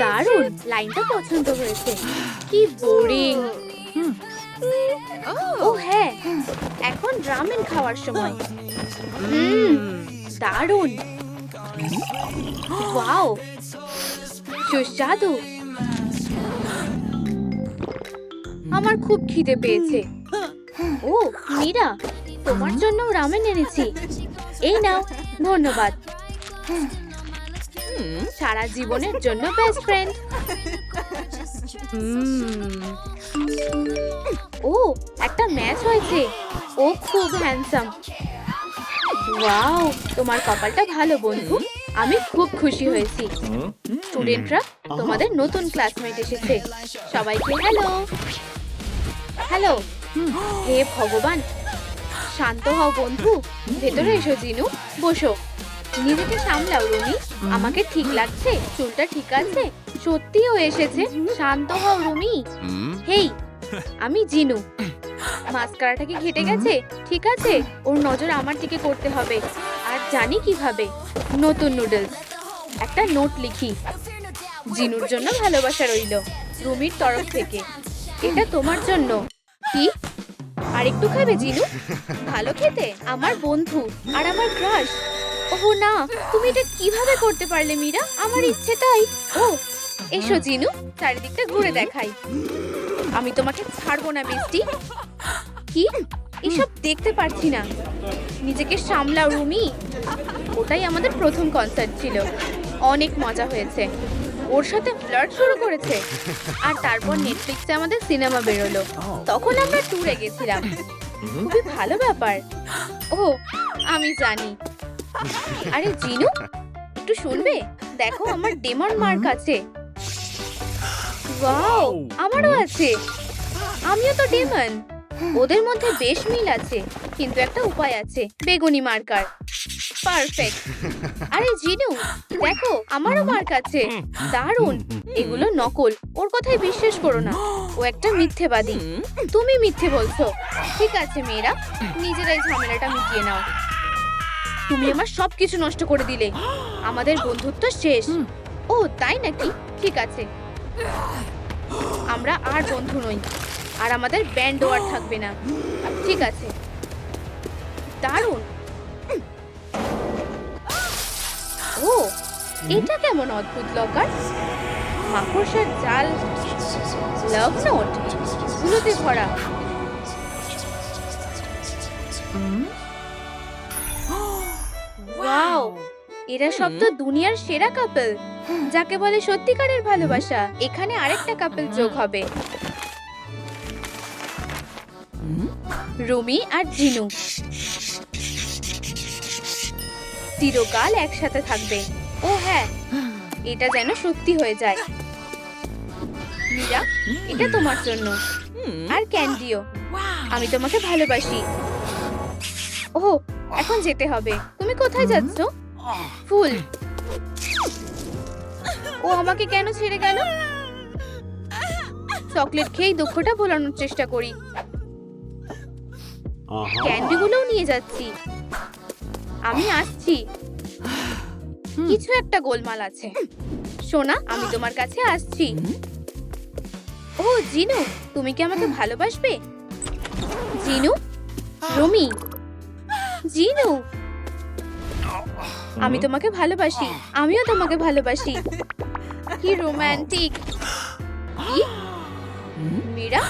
দারুণ, লাইনটা পছন্দ হয়েছে। কি বোরিং। ও হ্যাঁ, এখন রামেন খাওয়ার সময়। দারুণ, ওয়াও, সুস্বাদু। আমার খুব খিদে পেয়েছে। ও মীরা, তোমার জন্য রামেন এনেছি। এই নাও, ধন্যবাদ। সারা জীবনের জন্য বেস্ট ফ্রেন্ড। ও একটা ম্যাচ হয়েছে। ও খুব হ্যান্ডসাম। ওয়াও, তোমার কপালটা ভালো বন্ধু। আমি খুব খুশি হয়েছি। স্টুডেন্টরা, তোমাদের নতুন ক্লাসমেট এসেছে। সবাইকে হ্যালো। হ্যালো। হে ভগবান, শান্ত হও বন্ধু। ভেতরে এসো জিনু, বসো। নিজেকে সামলাও রুমি। আমাকে ঠিক লাগছে? চুলটা ঠিক আছে? সত্যিও এসেছে। শান্ত হও রুমি। হেই, আমি জিনু। মাস্কারাটা কি ঘেটে গেছে? ঠিক আছে, ওর নজর আমার দিকে করতে হবে। আর জানি কিভাবে। নতুন নুডলস। একটা নোট লিখি। জিনুর জন্য ভালোবাসা রইল, রুমির তরফ থেকে। এটা তোমার জন্য। কি? আর একটু খাবে জিনু? ভালো খেতে, আমার বন্ধু আর আমার ক্রাশ। ওহ না, তুমি এটা কিভাবে করতে পারলে মীরা? আমার ইচ্ছে তাই। ও এসো জিনু, চারিদিকটা ঘুরে দেখাই। আমি তোমাকে ছাড়বো না বেস্টি। কি? এসব দেখতে পারছি না। নিজেকে সামলাও রুমি। ওটাই আমাদের প্রথম কনসার্ট ছিল। অনেক মজা হয়েছে। ওর সাথে ফ্লার্ট শুরু করেছে। আর তারপর নেটফ্লিক্সে আমাদের সিনেমা বেরোলো। তখন আমরা ট্যুরে গেছিলাম। খুবই ভালো ব্যাপার। ও আমি জানি। আরে জিনু, একটু শুনবে? দেখো, আমার ডেমন মার্ক আছে। ওয়াও, আমারও আছে। আমিও তো ডেমন। ওদের মধ্যে বেশ মিল আছে, কিন্তু একটা উপায় আছে। বেগুনি মার্কার। পারফেক্ট। আরে জিনু, দেখো, আমারও মার্ক আছে। দারুণ। এগুলো নকল, ওর কথাই বিশ্বাস করো না। ও একটা মিথ্যেবাদী। তুমি মিথ্যে বলছো। ঠিক আছে মেয়েরা, নিজেরাই ঝামেলাটা মিটিয়ে নাও। তুমি আমার সবকিছু নষ্ট করে দিলে। আমাদের বন্ধুত্ব শেষ। ও তাই নাকি? ঠিক আছে, আমরা আর বন্ধু নই। আর আমাদের ব্যান্ডও আর থাকবে না। ঠিক আছে। দারুণ। ও এটা কেমন অদ্ভুত লকার। মাকড়সার জাল, লাভ নোট, ধুলোতে ভরা। ওয়াও, এরা সব তো দুনিয়ার সেরা কাপল, যাকে বলে সত্যিকারের ভালোবাসা। এখানে আরেকটা কাপল যোগ হবে, রুমি আর জিনু। চিরকাল একসাথে থাকবে। ও হ্যাঁ, এটা যেন সত্যি হয়ে যায়। মীরা, এটা তোমার জন্য। আর ক্যান্ডিও, আমি তোমাকে ভালোবাসি। ওহ, এখন যেতে হবে। তুমি কোথায় যাচ্ছ? ফুল। ও আমাকে কেন ছেড়ে গেল? চকলেট খেয়েই দুঃখটা ভোলানোর চেষ্টা করি। ক্যান্ডিগুলোও নিয়ে যাচ্ছি। আমি আসছি। কিছু একটা গোলমাল আছে। সোনা, আমি তোমার কাছে আসছি। ও জিনু, তুমি কি আমাকে ভালোবাসবে? জিনু, রুমি, জিনু, আমি তোমাকে ভালোবাসি। আমিও তোমাকে ভালোবাসি। কি রোমান্টিক। কি? মীরা,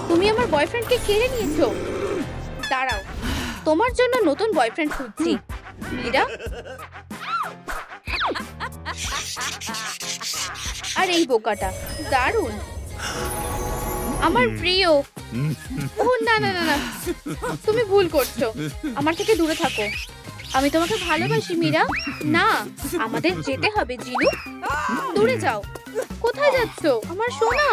তুমি আমার বয়ফ্রেন্ডকে কেড়ে নিয়েছো। দাঁড়াও, তোমার জন্য নতুন বয়ফ্রেন্ড খুঁজছি। মীরা, আর এই বোকাটা। দারুণ, আমার প্রিয়। ও না না না না, তুমি ভুল করছো। আমার থেকে দূরে থাকো। আমি তোমাকে ভালোবাসি মীরা। না, আমাদের যেতে হবে জিনু। দূরে যাও। কোথায় যাচ্ছো আমার সোনা?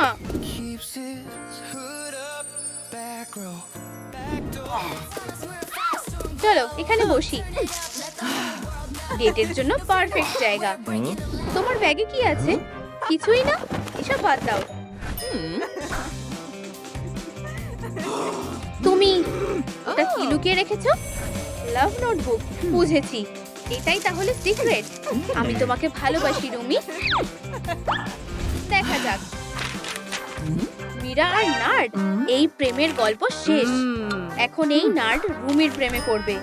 চলো এখানে বসি। ডেটের জন্য পারফেক্ট জায়গা। তোমার ব্যাগে কি আছে? কিছুই না, এসব বাদ দাও। তুমি ওটা কি লুকিয়ে রেখেছো? লাভ নোটবুক। বুঝেছি। এটাই তাহলে সিক্রেট। আমি তোমাকে ভালোবাসি রুমি। দেখা যাক। মীরা আর নার্ড এই প্রেমের গল্প শেষ। এখন এই নার্ড রুমির প্রেমে পড়বে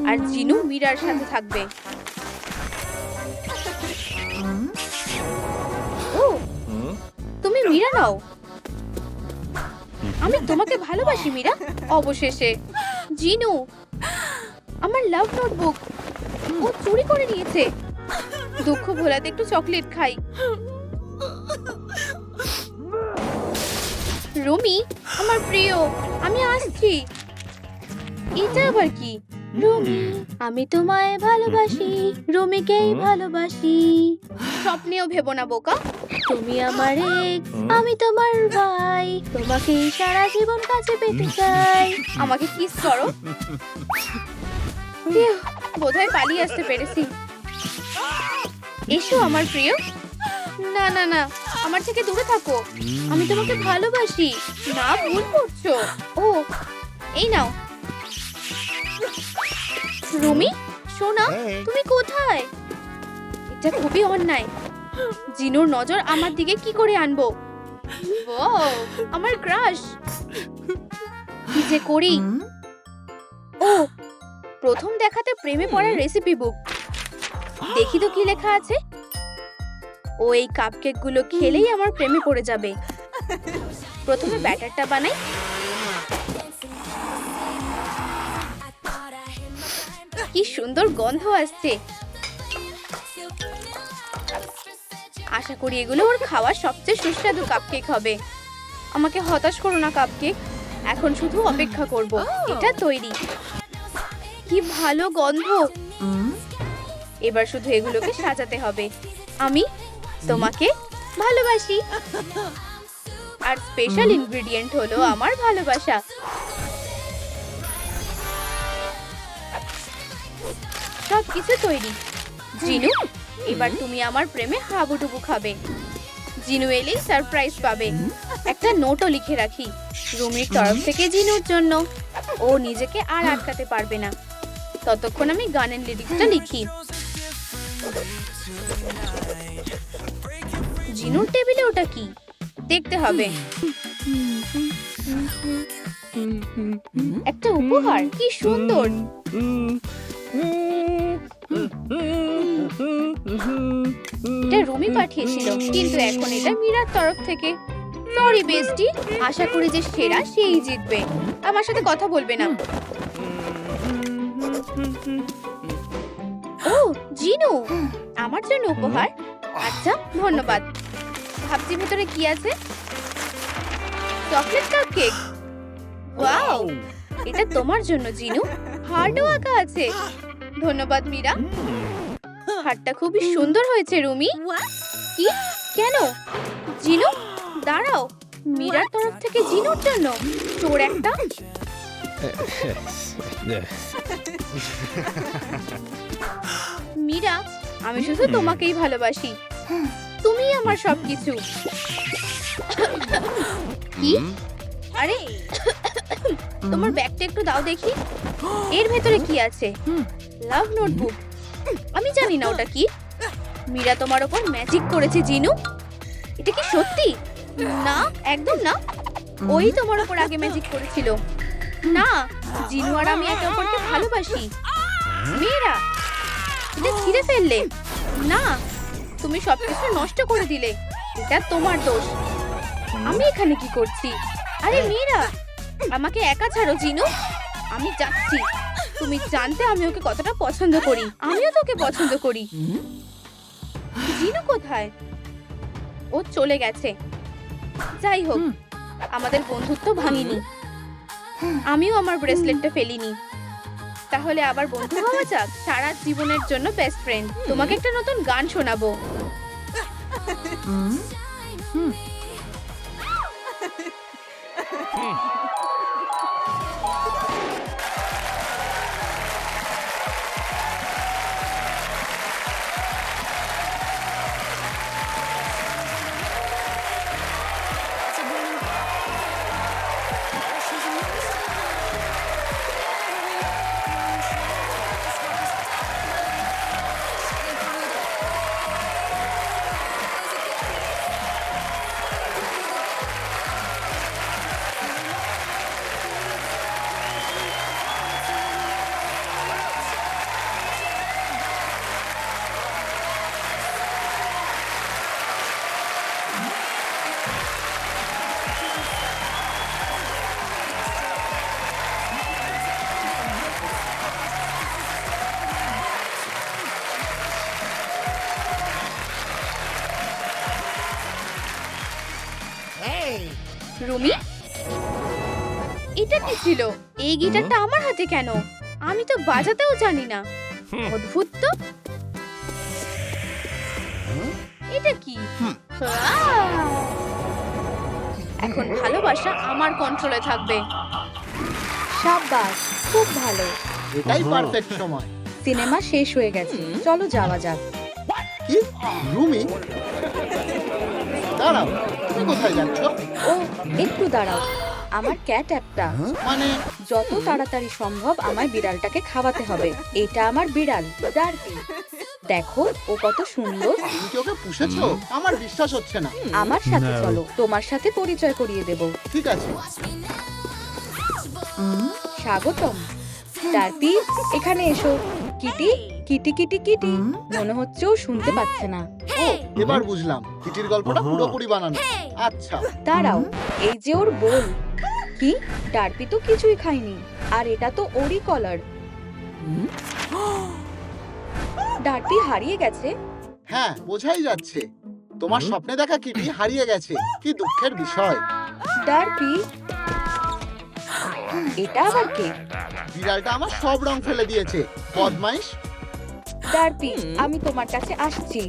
আর জিনু মীরার সাথে থাকবে। ও, তুমি মীরা নাও। আমি তোমাকে ভালোবাসি মীরা। অবশেষে জিনু, আমার লাভ নোটবুক ও চুরি করে নিয়েছে। দুঃখ ভোলাতে একটু চকলেট খাই। রুমি আমার প্রিয়, আমি আসছি। এটা আবার কি? রুমি, আমি তোমায় ভালোবাসি, রুমিকেই ভালোবাসি। স্বপ্নেও ভেবো না বোকা। তুমি আমার এক্স, আমি তোমার ভাই, তোমাকে সারা জীবন কাছে পেতে চাই। আমাকে কিস করো। বোধহয় পালিয়ে আসতে পেরেছি। এসো আমার প্রিয়। না না না, আমার থেকে দূরে থাকো। আমি তোমাকে ভালোবাসি। না, ভুল করছো। ও, এই নাও। রুমি সোনা, তুমি কোথায়? এটা খুবই অন্যায়। জিনুর নজর আমার দিকে কি করে আনবো? ওয়াও, আমার ক্রাশ। কি যে করি? ও, প্রথম দেখাতে প্রেমে পড়ার রেসিপি বুক। দেখি তো কি লেখা আছে। ও এই কাপকেক গুলো খেলেই আমার প্রেমে পড়ে যাবে। প্রথমে ব্যাটারটা বানাই। কি সুন্দর গন্ধ আসছে। আশা করি এগুলো ওর খাওয়া সবচেয়ে সুস্বাদু কাপকেক হবে। আমাকে হতাশ করো না কাপকেক। এখন শুধু অপেক্ষা করব। এটা তৈরি। কি ভালো গন্ধ। এবার শুধু এগুলোকে সাজাতে হবে। আমি তোমাকে ভালোবাসি। আর স্পেশাল ইনগ্রেডিয়েন্ট হলো আমার ভালোবাসা। সবকিছু তৈরি। জিনু, এবার তুমি আমার প্রেমে হাবুডুবু খাবে। জিনু এলেই সারপ্রাইজ পাবে। একটা নোটও লিখে রাখি রুমির তরফ থেকে জিনুর জন্য। ও নিজেকে আর আটকাতে পারবে না। ততক্ষণ আমি গানের লিরিক্সটা লিখি। জিনুর টেবিলে ওটা কি? দেখতে হবে। একটা উপহার, কি সুন্দর। এটা রুমি পাঠিয়েছিল, কিন্তু এখন এটা মীরার তরফ থেকে। সরি বেস্টি। আশা করি যে সেরা সেই জিতবে। আমার সাথে কথা বলবে না। ও জিনু, আমার জন্য উপহার। আচ্ছা, ধন্যবাদ। ভাবছি ভেতরে কি আছে। Chocolate cupcake. ওয়াও, এটা তোমার জন্য জিনু। হার্টও আঁকা আছে। ধন্যবাদ মীরা। হারটা খুবই সুন্দর হয়েছে রুমি। কি? কেন? জিনু দাঁড়াও। মীরার তরফ থেকে জিনুর জন্য। চোর একটা। মীরা, আমি শুধু তোমাকেই ভালোবাসি। তুমি আমার সবকিছু। কি? আরে তোমার ব্যাগটা একটু দাও দেখি। এর ভেতরে কি আছে? লাভ নোটবুক। আমি জানি না ওটা কি। মীরা তোমার উপর ম্যাজিক করেছে জিনু। এটা কি সত্যি? না, একদম না। ওই তোমার উপর আগে ম্যাজিক করেছিল। না, জিনু আর আমি একে অপরকে ভালোবাসি। মীরা, এটা ছিঁড়ে ফেললে। না, তুমি সবকিছু নষ্ট করে দিলে। এটা তোমার দোষ। আমি এখানে কি করছি? আরে মীরা, আমাকে একা ছাড়ো জিনু। আমি যাচ্ছি। তুমি জানতে আমি ওকে কতটা পছন্দ করি। আমিও তোকে পছন্দ করি। জিনু কোথায়? ও চলে গেছে। যাই হোক, আমাদের বন্ধুত্ব ভাঙিনি। আমিও আমার ব্রেসলেটটা ফেলিনি। তাহলে আবার বন্ধু হওয়া যাক। সারা জীবনের জন্য বেস্ট ফ্রেন্ড। তোমাকে একটা নতুন গান শোনাবো। রুমি, এটা কি ছিল? এই গিটারটা আমার হাতে কেন? আমি তো বাজাতেও জানি না। অদ্ভুত তো। এটা কি? এখন ভালোবাসা আমার কন্ট্রোলে থাকবে। সাব্বাস, খুব ভালো। এটাই পারফেক্ট সময়। সিনেমা শেষ হয়ে গেছে, চলো যাওয়া যাক। কি রুমি, দাঁড়াও, তুমি কোথায় যাচ্ছ? ও একটু দাঁড়াও, আমার ক্যাট একটা। মানে যত তাড়াতাড়ি সম্ভব আমায় বিড়ালটাকে খাওয়াতে হবে। এটা আমার বিড়াল ডার্বি। দেখো ও কত সুন্দর। তুমি কি ওকে পুষেছো? আমার বিশ্বাস হচ্ছে না। আমার সাথে চলো, তোমার সাথে পরিচয় করিয়ে দেব। ঠিক আছে। স্বাগতম। ডার্বি, এখানে এসো। Kitty Kitty Kitty Kitty. মনে হচ্ছে ও শুনতে পাচ্ছে না। ও, এবার বুঝলাম কিটির গল্পটা পুরোপুরি বানানো। আচ্ছা, দাঁড়াও, এই যে ওর বোল। কি? ডার্বি তো কিছুই খায়নি, আর এটা তো ওরই কলার। ডার্বি হারিয়ে গেছে। হ্যাঁ, বোঝাই যাচ্ছে। তোমার স্বপ্নে দেখা কিটি হারিয়ে গেছে। কি দুঃখের বিষয়। ডার্বি, এটা আবার কে? বিড়ালটা আমার সব রং ফেলে দিয়েছে। বদমাইশ। ডার্বি, আমি তোমার কাছে আসছি।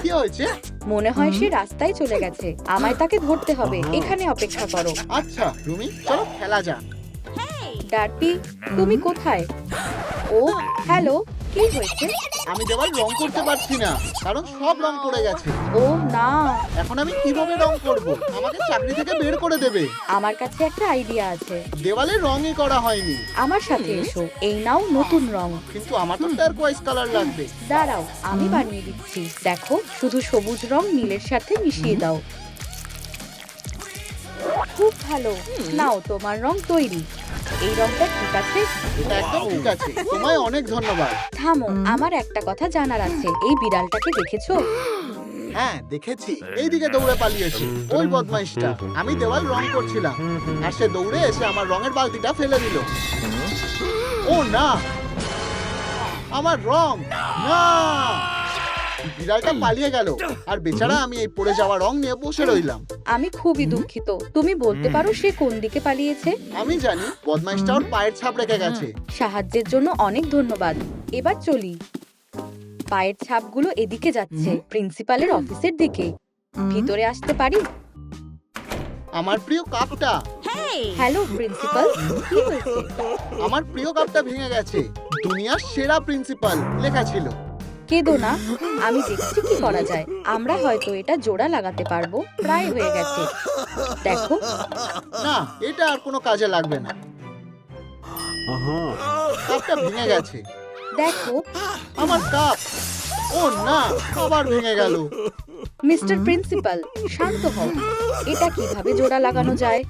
কি হয়েছে? মনে হয় সে রাস্তায় চলে গেছে। আমায় তাকে ধরতে হবে। এখানে অপেক্ষা করো। আচ্ছা রুমি, চলো খেলা যাক। ডার্বি, তুমি কোথায়? ও হ্যালো, কি হয়েছে? আমি দেওয়াল রং করতে পারছি না, কারণ সব রং পড়ে গেছে। ও না, এখন আমি কিভাবে রং করব? আমাকে চাকরি থেকে বের করে দেবে। আমার কাছে একটা আইডিয়া আছে। দেওয়ালে রঙই করা হয়নি। আমার সাথে এসো, এই নাও নতুন রং। কিন্তু আমার তো টার্কোয়াইজ কালার লাগবে। দাঁড়াও, আমি বানিয়ে দিচ্ছি। দেখো, শুধু সবুজ রং নীলের সাথে মিশিয়ে দাও। খুব ভালো। নাও, তোমার রং তৈরি। এই রংটা ঠিক আছে? এটা একদম ঠিক আছে। তোমায় অনেক ধন্যবাদ। থামো, আমার একটা কথা জানার আছে। এই বিড়ালটাকে দেখেছো? হ্যাঁ, দেখেছি। এইদিকে দৌড়ে পালিয়েছে। ওই বদমাইশটা। আমি দেওয়াল রং করছিলাম, আর সে দৌড়ে এসে আমার রঙের বালতিটা ফেলে দিল। ও না, আমার রং না! বিড়ালটা পালিয়ে গেল, আর বেচারা আমি এই পড়ে যাওয়া রং নিয়ে বসে রইলাম। আমি খুবই দুঃখিত। তুমি বলতে পারো সে কোন দিকে পালিয়েছে? আমি জানি, বদমাইশটা ওর পায়ের ছাপ রেখে গেছে। সাহায্যের জন্য অনেক ধন্যবাদ। এবার চলি। পায়ের ছাপগুলো এদিকে যাচ্ছে, প্রিন্সিপালের অফিসের দিকে। ভিতরে আসতে পারি? আমার প্রিয় কাপটা। হ্যালো প্রিন্সিপাল, কি হয়েছে? আমার প্রিয় কাপটা ভেঙে গেছে। দুনিয়ার সেরা প্রিন্সিপাল লেখা ছিল। কেঁদো না, আমি দেখছি কি করা যায়। আমরা হয়তো এটা জোড়া লাগাতে পারবো। প্রায় হয়ে গেছে। দেখো, না, এটা আর কোনো কাজে লাগবে না। কাপটা ভেঙে গেছে। দেখো। আমার কাপ। ও না, আবার ভেঙে গেল। মিস্টার প্রিন্সিপাল, শান্ত হও। এটা কিভাবে জোড়া লাগানো যায়?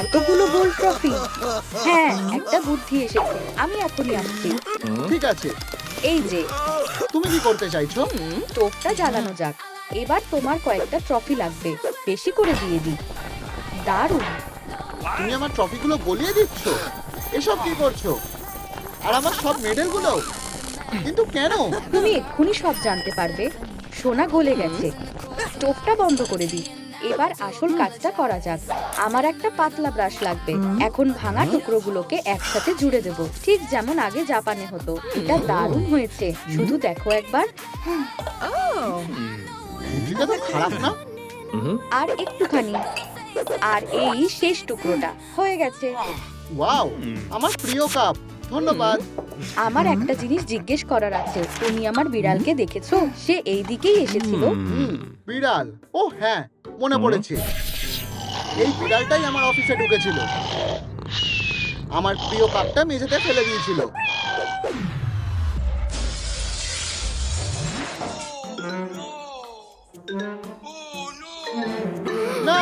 এতগুলো গোল্ড ট্রফি। হ্যাঁ, একটা বুদ্ধি এসেছে। আমি এখনই আসছি। ঠিক আছে, এই যে, তুমি কি করতে চাইছো? স্টোভটা জ্বালানো যাক। এবার তোমার কয়েকটা ট্রফি লাগবে। বেশি করে দিয়ে দিই। দারুণ। তুমি আমার ট্রফিগুলো গলিয়ে দিচ্ছ? এসব কি করছো? আর আমার সব মেডেলগুলো? কিন্তু কেন? তুমি এক্ষুনি সব জানতে পারবে। সোনা গলে গেছে। স্টোভটা বন্ধ করে দিই। এবার আসল কাজটা করা যাক। আমার একটা পাতলা ব্রাশ লাগবে। এখন ভাঙা টুকরোগুলোকে একসাথে জুড়ে দেব, ঠিক যেমন আগে জাপানে হতো। এটা দারুণ হয়েছে, শুধু দেখো একবার। বুদ্ধিটা তো খারাপ না। আর একটুখানি। আর এই শেষ টুকরোটা হয়ে গেছে। ওয়াও, আমার প্রিয় কাপ। ধন্যবাদ। আমার একটা জিনিস জিজ্ঞেস করার আছে। তুমি আমার বিড়ালকে দেখেছো? সে এই দিকেই এসেছিল। বিড়াল? ও হ্যাঁ, মনে পড়েছে। এই বিড়ালটাই আমার অফিসে ঢুকেছিল। আমার প্রিয় কাপটা মেঝেতে ফেলে দিয়েছিল। না,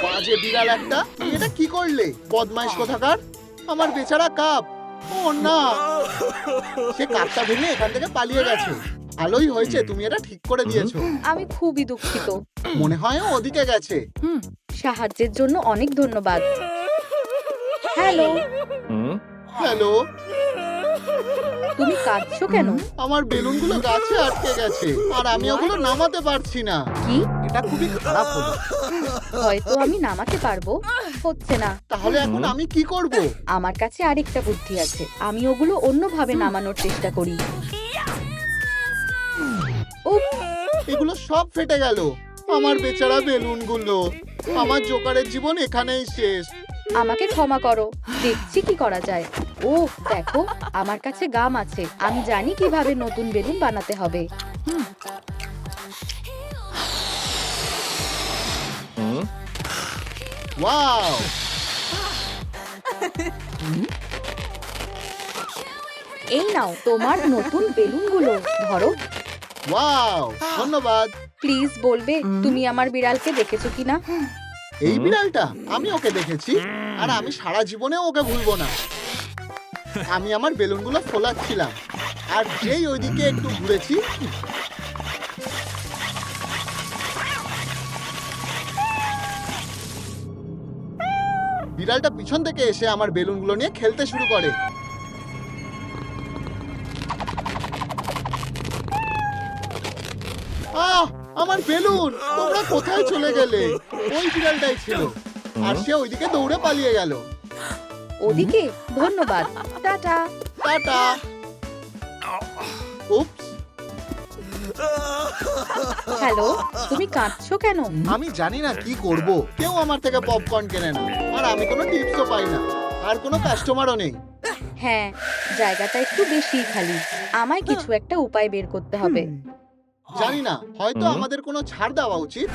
বাজে বিড়াল একটা। তুমি এটা কি করলে, বদমাইশ কোথাকার? আমার বেচারা কাপ। ও না, সে কাপটা ভেঙে এখান থেকে পালিয়ে গেছে। ভালোই হয়েছে তুমি এটা ঠিক করে দিয়েছো। আমি খুবই দুঃখিত। মনে হয় ও ওদিকে গেছে। সাহায্যের জন্য অনেক ধন্যবাদ। Hello, hello. তুমি কাঁদছো কেন? আমার বেলুনগুলো গাছে আটকে গেছে, আর আমি ওগুলো নামাতে পারছি না। কি? এটা খুবই খারাপ হলো। হয়তো আমি নামাতে পারবো, হচ্ছে না। তাহলে এখন আমি কি করব? আমার কাছে আরেকটা বুদ্ধি আছে, আমি ওগুলো অন্যভাবে নামানোর চেষ্টা করি। উফ, এগুলো সব ফেটে গেল। আমার বেচারা বেলুনগুলো। আমার জোকারের জীবন এখানেই শেষ। আমাকে ক্ষমা করো, দেখছি কি করা যায়। ও দেখো, আমার কাছে গাম আছে, আমি জানি কিভাবে নতুন বেলুন বানাতে হবে। ওয়াও! এই নাও তোমার নতুন বেলুনগুলো, ধরো। ওয়াও! ধন্যবাদ। প্লিজ বলবে তুমি আমার বিড়ালকে দেখেছো কিনা? এই বিড়ালটা আমি ওকে দেখেছি, আর আমি সারা জীবনেও ওকে ভুলবো না। আমি আমার বেলুনগুলো ফোলাচ্ছিলাম, আর যেই ওইদিকে একটু ঘুরেছি, বিড়ালটা পিছন থেকে এসে আমার বেলুনগুলো নিয়ে খেলতে শুরু করে। আহ, আমার বেলুন! তোমরা কোথায় চলে গেলে? ওই বিড়ালটাই ছিল, আর সে ওইদিকে দৌড়ে পালিয়ে গেল। ওদিকে ধন্যবাদ, টাটা। টাটা। উপস, হ্যালো, তুমি কাঁদছো কেন? আমি জানি না কি করব। কেউ আমার থেকে পপকর্ন কেনে না, আর আমি কোনো টিপসও পাই না, আর কোনো কাস্টমারও নেই। হ্যাঁ, জায়গাটা একটু বেশি খালি, আমায় কিছু একটা উপায় বের করতে হবে। জানি না, হয়তো আমাদের কোনো ছাড় দেওয়া উচিত।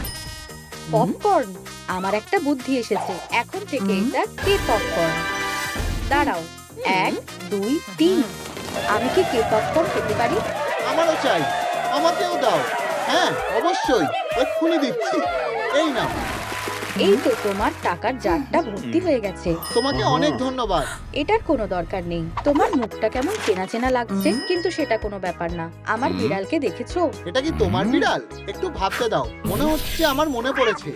পপকর্ন, আমার একটা বুদ্ধি এসেছে, এখন থেকে এটা কে পপকর্ন। দাঁড়াও, 1 2 3, আমি কি কে পপকর্ন খেতে পারি? আমারও চাই, আমাকেও দাও। হ্যাঁ, অবশ্যই, এক্ষুনি দিচ্ছি। এই নাও। এই তো তোমার টাকার জারটা ভর্তি হয়ে গেছে। তোমাকে অনেক ধন্যবাদ। এটার কোনো দরকার নেই। তোমার মুখটা কেমন চেনা চেনা লাগছে, কিন্তু সেটা কোনো ব্যাপার না। আমার বিড়ালকে দেখেছো? এটা কি তোমার বিড়াল? একটু ভাবতে দাও, মনে হচ্ছে আমার মনে পড়েছে।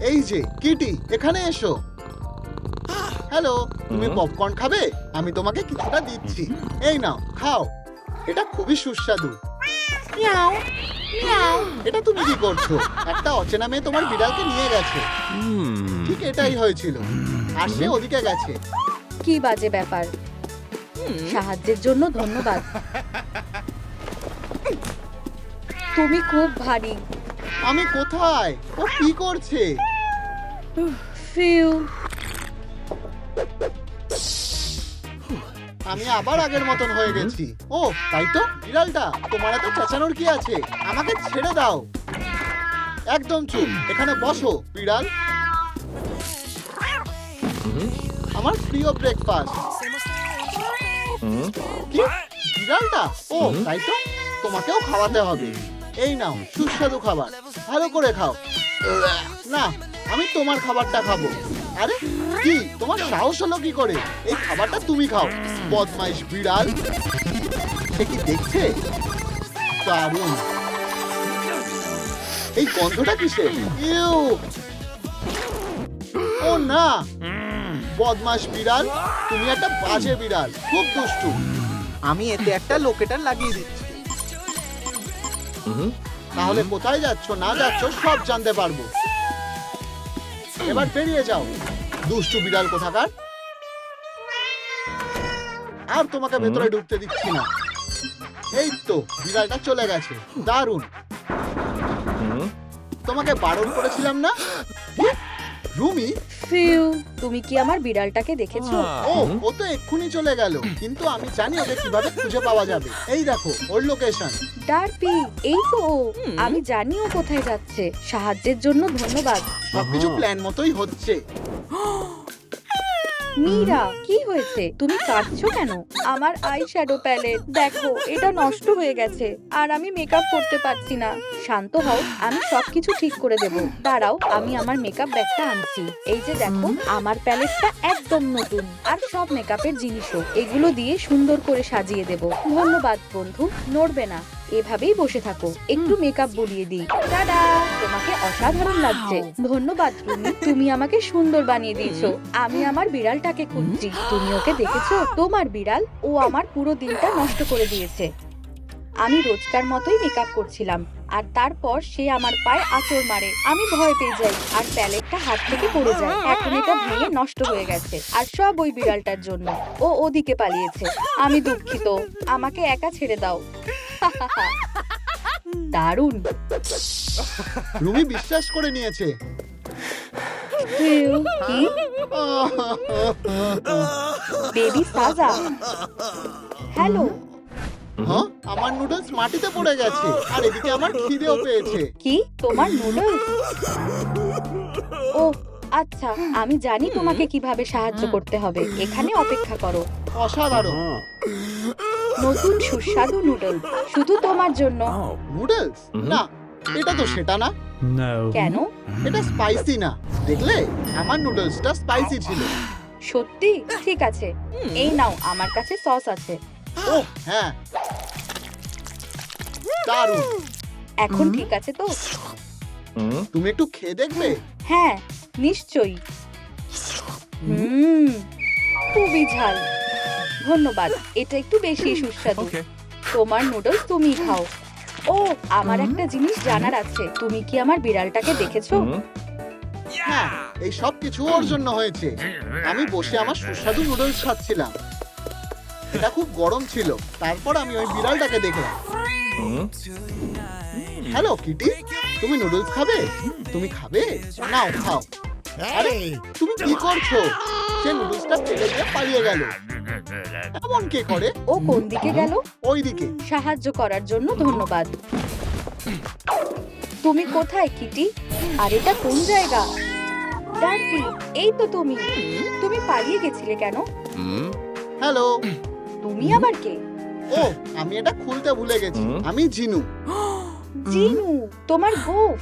এই যে কিটি, এখানে এসো। হ্যালো, তুমি পপকর্ন খাবে? আমি তোমাকে কিছুটা দিচ্ছি। এই নাও, খাও। এটা খুবই সুস্বাদু। মিয়াও, মিয়াও। এটা তুমি কি করছো? একটা অচেনা মেয়ে তোমার বিড়ালকে নিয়ে গেছে। ঠিক এটাই হয়েছিল, আর সে ওদিকে গেছে। কি বাজে ব্যাপার। সাহায্যের জন্য ধন্যবাদ। তুমি খুব ভারী। আমি কোথায়? ও কি করছে? ফিউ। আমি আবার আগের মতন হয়ে গেছি। ও তাই তো, বিড়ালটা, তোমার এত চেঁচানোর কি আছে? আমাকে ছেড়ে দাও। একদম চুপ, এখানে বসো বিড়াল। আমার প্রিয় ব্রেকফাস্ট। কি, বিড়ালটা? ও তাই তো, তোমাকেও খাওয়াতে হবে। এই নাও সুস্বাদু খাবার, ভালো করে খাও। না, আমি তোমার খাবারটা খাবো। আরে কি, তোমার সাহস হলো কি করে? এই খাবারটা তুমি খাও, বদমাইশ বিড়াল। সে কি দেখছে? দারুণ। এই গন্ধটা কিসের? ইউ! ও না, বদমাশ বিড়াল, তুমি একটা বাজে বিড়াল, খুব দুষ্টু। আমি এতে একটা লোকেটার লাগিয়ে দিচ্ছি। তাহলে কোথায় যাচ্ছ না যাচ্ছ সব জানতে পারবো। এবার বেরিয়ে যাও, দুষ্টু বিড়াল কোথাকার। আর তোমাকে ভেতরে ঢুকতে দিচ্ছি না। এই তো, বিড়ালটা চলে গেছে। দারুণ। তোমাকে বারণ করেছিলাম না? রুমি, ফিউ, তুমি কি আমার বিড়ালটাকে দেখেছো? ও তো এক্ষুনি চলে গেল, কিন্তু আমি জানি ওকে কিভাবে খুঁজে পাওয়া যাবে। এই দেখো ওর লোকেশন। ডার্পি, এই তো ও। আমি জানি ও কোথায় যাচ্ছে। সাহায্যের জন্য ধন্যবাদ। সবকিছু প্ল্যান মতোই হচ্ছে। মীরা, কি হয়েছে? তুমি কাঁদছো কেন? আমার আই শ্যাডো প্যালেট দেখো, এটা নষ্ট হয়ে গেছে, আর আমি মেকআপ করতে পারছি না। শান্ত হও, আমি সবকিছু ঠিক করে দেব। দাঁড়াও, আমি আমার মেকআপ ব্যাগটা আনছি। এই যে দেখো, আমার প্যালেটটা একদম নতুন, আর সব মেকআপের জিনিসও। এগুলো দিয়ে সুন্দর করে সাজিয়ে দেব। ধন্যবাদ বন্ধু, নড়বে না। এভাবেই বসে থাকো, একটু মেকআপ বুলিয়ে দিই। টাডা, তোমাকে অসাধারণ লাগছে। ধন্যবাদ রুমি, তুমি আমাকে সুন্দর বানিয়ে দিয়েছো। আমি আমার বিড়ালটাকে খুঁজছি। তুমি ওকে দেখেছো? তোমার বিড়াল, ও আমার পুরো দিনটা নষ্ট করে দিয়েছে। আমি রোজকার মতোই মেকআপ করছিলাম আর তারপর সে আমার পায়ে আঁচড় মারে। আমি ভয় পেয়ে যাই আর প্যালেটটা হাত থেকে পড়ে যায়। এখন এটা ভেঙে নষ্ট হয়ে গেছে আর সব ওই বিড়ালটার জন্য। ও ওদিকে পালিয়েছে। আমি দুঃখিত, আমাকে একা ছেড়ে দাও। দারুণ। রুমি বিশ্বাস করে নিয়েছে। কি? বেবি সাজা, হ্যালো। হ্যাঁ, আমার নুডলস মাটিতে পড়ে গেছে আর এদিকে আমার খিদেও পেয়েছে। কি তোমার নুডলস? ও আচ্ছা, আমি জানি তোমাকে কিভাবে সাহায্য করতে হবে। এখানে অপেক্ষা করো। অসাধারণ। নতুন সুস্বাদু নুডলস শুধু তোমার জন্য। নুডলস? না, এটা তো সেটা না। No. কেন? এটা স্পাইসি না। দেখলে, আমার নুডলসটা স্পাইসি ছিল। সত্যি? ঠিক আছে, এই নাও, আমার কাছে সস আছে। ওহ হ্যাঁ, দারুণ। এখন ঠিক আছে তো? তুমি একটু খেয়ে দেখবে? হ্যাঁ, নিশ্চয়ই। খুবই ঝাল। ধন্যবাদ, এটা একটু বেশি সুস্বাদু। Okay. তোমার নুডলস তুমিই খাও। ও, আমার একটা জিনিস জানার আছে। তুমি কি আমার বিড়ালটাকে দেখেছো? হ্যাঁ, এই সব কিছু ওর জন্য হয়েছে। আমি বসে আমার সুস্বাদু নুডলস খাচ্ছিলাম। এটা খুব গরম ছিল। তারপর আমি ওই বিড়ালটাকে দেখলাম। হ্যালো কিটি, তুমি নুডলস খাবে? তুমি খাবে? নাও খাও। আরে তুমি কি করছো? সে নুডলসটা ফেলে দিয়ে পালিয়ে গেল। এমন কে করে? ও কোন দিকে গেল? ওইদিকে। সাহায্য করার জন্য ধন্যবাদ। তুমি কোথায় কিটি? আর এটা কোন জায়গা? ডার্টি, এই তো তুমি। তুমি পালিয়ে গেছিলে কেন? হ্যালো। তুমি আবার কে? ও, আমি এটা খুলতে ভুলে গেছি। আমি জিনু। জিনু, তোমার গোফ।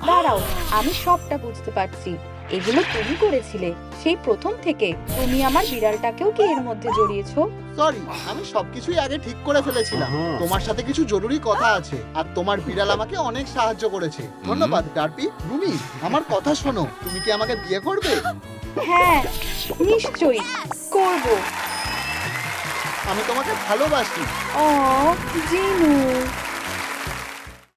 দাঁড়াও, আমি সবটা বুঝতে পারছি। এগুলো তুমি করেছিলে সেই প্রথম থেকে। তুমি আমার বিড়ালটাকেও কি এর মধ্যে জড়িয়েছো? সরি, আমি সবকিছুই আগে ঠিক করে ফেলেছিলাম। তোমার সাথে কিছু জরুরি কথা আছে আর তোমার বিড়াল আমাকে অনেক সাহায্য করেছে। ধন্যবাদ ডার্পি। রুমি, আমার কথা শোনো। তুমি কি আমাকে বিয়ে করবে? হ্যাঁ, নিশ্চয়ই করব। আমি তোমাকে ভালোবাসি। ও জিনু।